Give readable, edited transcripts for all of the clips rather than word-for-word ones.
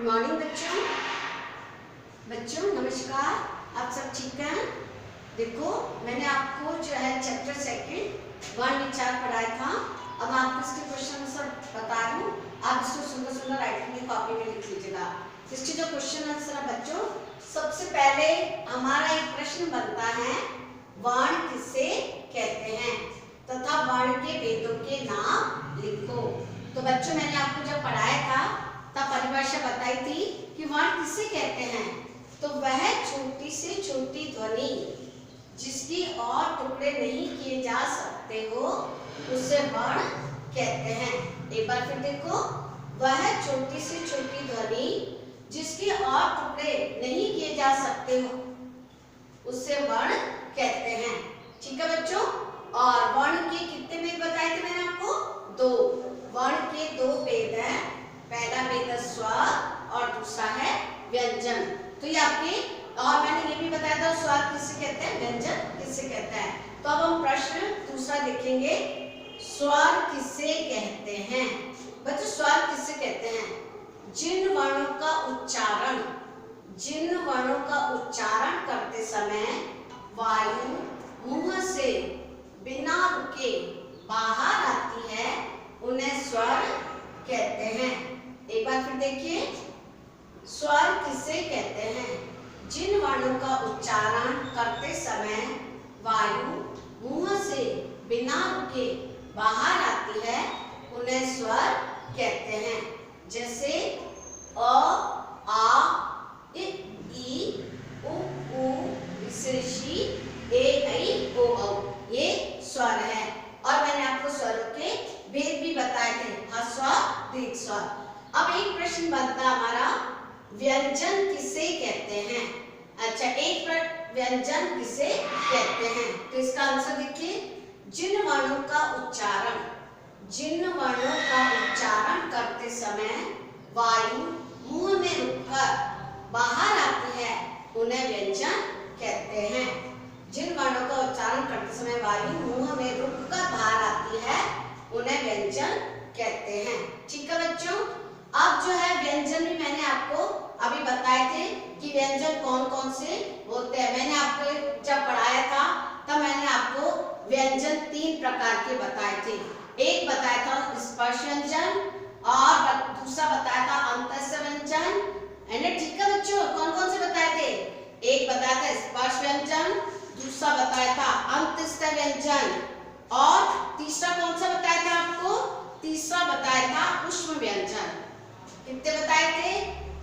Good morning बच्चों नमस्कार। आप सब ठीक हैं? देखो मैंने आपको जो है चैप्टर सेकंड वर्ण विचार पढ़ाया था। अब मैं आपको इसके क्वेश्चन आंसर बता रही हूँ। आप इसको सुंदर सुंदर राइटिंग में कॉपी में लिख लीजिएगा। इसके जो क्वेश्चन आंसर है बच्चों, सबसे पहले हमारा एक प्रश्न बनता है वर्ण किसे कहते हैं तथा वर्ण के भेदों के नाम लिखो। तो बच्चों मैंने आपको जब पढ़ाया था तब परिभाषा बताई थी कि वर्ण किसे कहते हैं। तो वह छोटी से छोटी ध्वनि जिसकी और टुकड़े नहीं किए जा सकते हो उसे वर्ण कहते हैं। एक बार फिर देखो, वह छोटी से छोटी ध्वनि जिसके और टुकड़े नहीं किए जा सकते हो उसे वर्ण कहते हैं। ठीक है बच्चों। और वर्ण के कितने भेद बताए थे मैंने आपको? दो। वर्ण के दो भेद हैं। पहला भेद है स्वर और दूसरा है व्यंजन। तो ये आपके, और मैंने ये भी बताया था स्वर किसे कहते हैं, व्यंजन किसे कहते हैं। तो अब हम प्रश्न दूसरा देखेंगे, स्वर किसे कहते हैं। बच्चों स्वर किसे कहते हैं? जिन वर्णों का उच्चारण करते समय वायु मुंह से बिना रुके बाहर आती है उन्हें स्वर कहते हैं। एक बार फिर देखिए, स्वर किसे कहते हैं? जिन वर्णों का उच्चारण करते समय वायु मुंह से बिना रुके बाहर आती है उन्हें स्वर कहते हैं। जैसे अ, आ, ई, उ, ऋषि, ए, ऐ, ओ, औ, ये स्वर है। और मैंने आपको स्वरों के भेद भी बताए थे, ह्रस्व दीर्घ स्वर। अब एक प्रश्न बनता हमारा, व्यंजन किसे कहते हैं। अच्छा, एक व्यंजन किसे कहते हैं? तो इसका आंसर देखिए, जिन वर्णों का उच्चारण करते समय वायु मुंह में रुककर बाहर आती है उन्हें व्यंजन कहते हैं। जिन वर्णों का उच्चारण करते समय वायु मुंह में रुककर बाहर आती है उन्हें व्यंजन कहते हैं। ठीक है बच्चों। अब जो है व्यंजन भी मैंने आपको अभी बताए थे कि व्यंजन कौन कौन से होते हैं। मैंने आपको जब पढ़ाया था तब मैंने आपको व्यंजन 3 प्रकार के बताए थे। एक बताया था स्पर्श व्यंजन और दूसरा बताया था अंतस्थ व्यंजन। ठीक है बच्चों, कौन कौन से बताए थे? एक बताया था स्पर्श व्यंजन, दूसरा बताया था अंतस्थ व्यंजन और तीसरा कौन सा बताया था आपको? तीसरा बताया था ऊष्म व्यंजन। कितने बताए थे?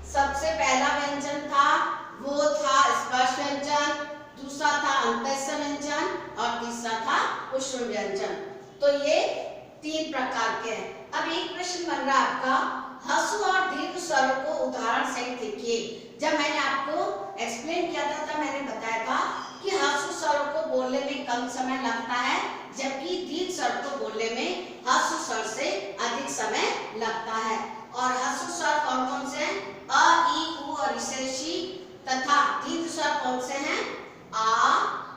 सबसे पहला व्यंजन था वो था स्पर्श व्यंजन, दूसरा था अंतस्थ व्यंजन और तीसरा था ऊष्म व्यंजन। तो ये 3 प्रकार के हैं। अब एक प्रश्न बन रहा है आपका, ह्रस्व और दीर्घ स्वरों को उदाहरण सहित लिखिए। जब मैंने आपको एक्सप्लेन किया था तब मैंने बताया था कि ह्रस्व स्वरों को बोलने में कम समय लगता है जबकि दीर्घ स्वर को बोलने में ह्रस्व स्वर से अधिक समय लगता है। और ह्रस्व स्वर कौन कौन से हैं? अ, ई, उ और ऋषि। तथा दीर्घ स्वर कौन से हैं? आ,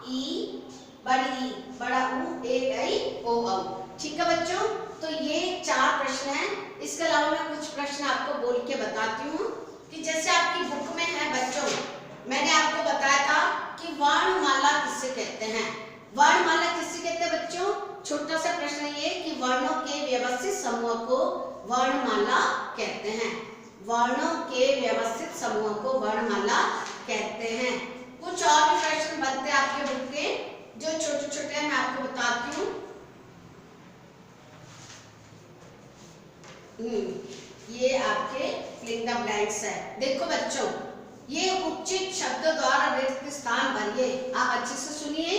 ई, बड़ी ई, बड़ा उ, ए, ऐ, ओ, औ। ठीक है बच्चों। तो ये 4 प्रश्न हैं। इसके अलावा मैं कुछ प्रश्न आपको बोल के बताती हूँ कि जैसे आपकी बुक में है बच्चों, मैंने आपको बताया था कि वर्णमाला किसे कहते हैं। वर्णमाला किसे कहते हैं बच्चों? छोटा सा प्रश्न ये कि वर्णों के व्यवस्थित समूह को वर्णमाला कहते हैं। वर्णों के व्यवस्थित समूह को वर्णमाला कहते हैं। कुछ और भी प्रश्न बनते हैं आपके बुक के जो छोटे छोटे हैं, मैं आपको बताती हूँ। ये आपके फिलिंग द ब्लैंक्स है। देखो बच्चों, ये उचित शब्द द्वारा रिक्त स्थान भरिए। आप अच्छे से सुनिए,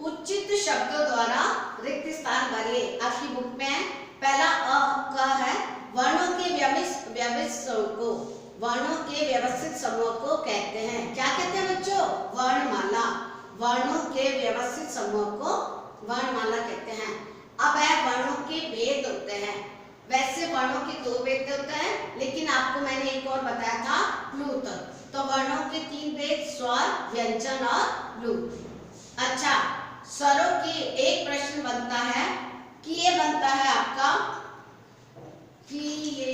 उचित शब्दों द्वारा रिक्त स्थान भरिए। आपकी बुक में पहला अ का है, वर्णों के व्यवस्थित समूह को कहते हैं। क्या कहते हैं बच्चों? वर्णमाला। वर्णों के व्यवस्थित समूह को वर्णमाला कहते हैं। अब है वर्णों के भेद होते हैं। वैसे वर्णों के 2 भेद होते हैं, लेकिन आपको मैंने एक और बताया था, प्लूत। तो वर्णों के 3 भेद, स्वर, व्यंजन और प्लूत। अच्छा, स्वरों की एक प्रश्न बनता है कि ये बनता है आपका कि ये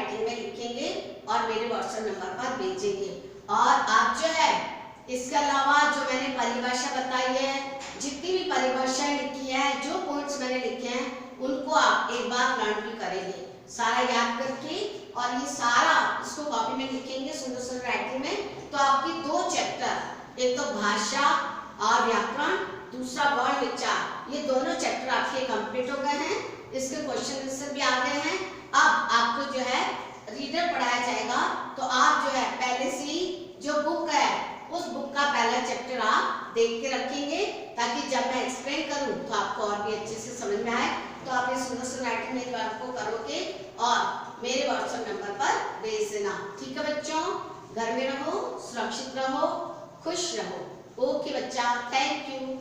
राइटिंग में लिखेंगे और मेरे व्हाट्सएप नंबर पर भेजेंगे। और आप जो है इसके अलावा जो मैंने परिभाषा बताई है, जितनी भी परिभाषाएं लिखी है, जो पॉइंट्स मैंने लिखे हैं, उनको आप एक बार लर्न भी करेंगे सारा याद करके। और ये सारा इसको कॉपी में लिखेंगे सुंदर सुंदर राइटिंग में। तो आपकी 2 चैप्टर, एक तो भाषा और व्याकरण, दूसरा वर्ण विचार, ये दोनों चैप्टर आपके कंप्लीट हो गए हैं। इसके क्वेश्चन आंसर भी आ गए हैं। अब आपको जो है रीडर पढ़ाया जाएगा, तो आप जो है पहले से ही जो बुक है उस बुक का पहला चैप्टर आप देख के रखेंगे, ताकि जब मैं एक्सप्लेन करूं तो आपको और भी अच्छे से समझ में आए। तो आप ये सुंदर सुंदर राइटिंग मेरी बात को करोगे और मेरे व्हाट्सएप नंबर पर भेज देना। ठीक है बच्चों, घर में रहो, सुरक्षित रहो, खुश रहो। ओके बच्चा, थैंक यू।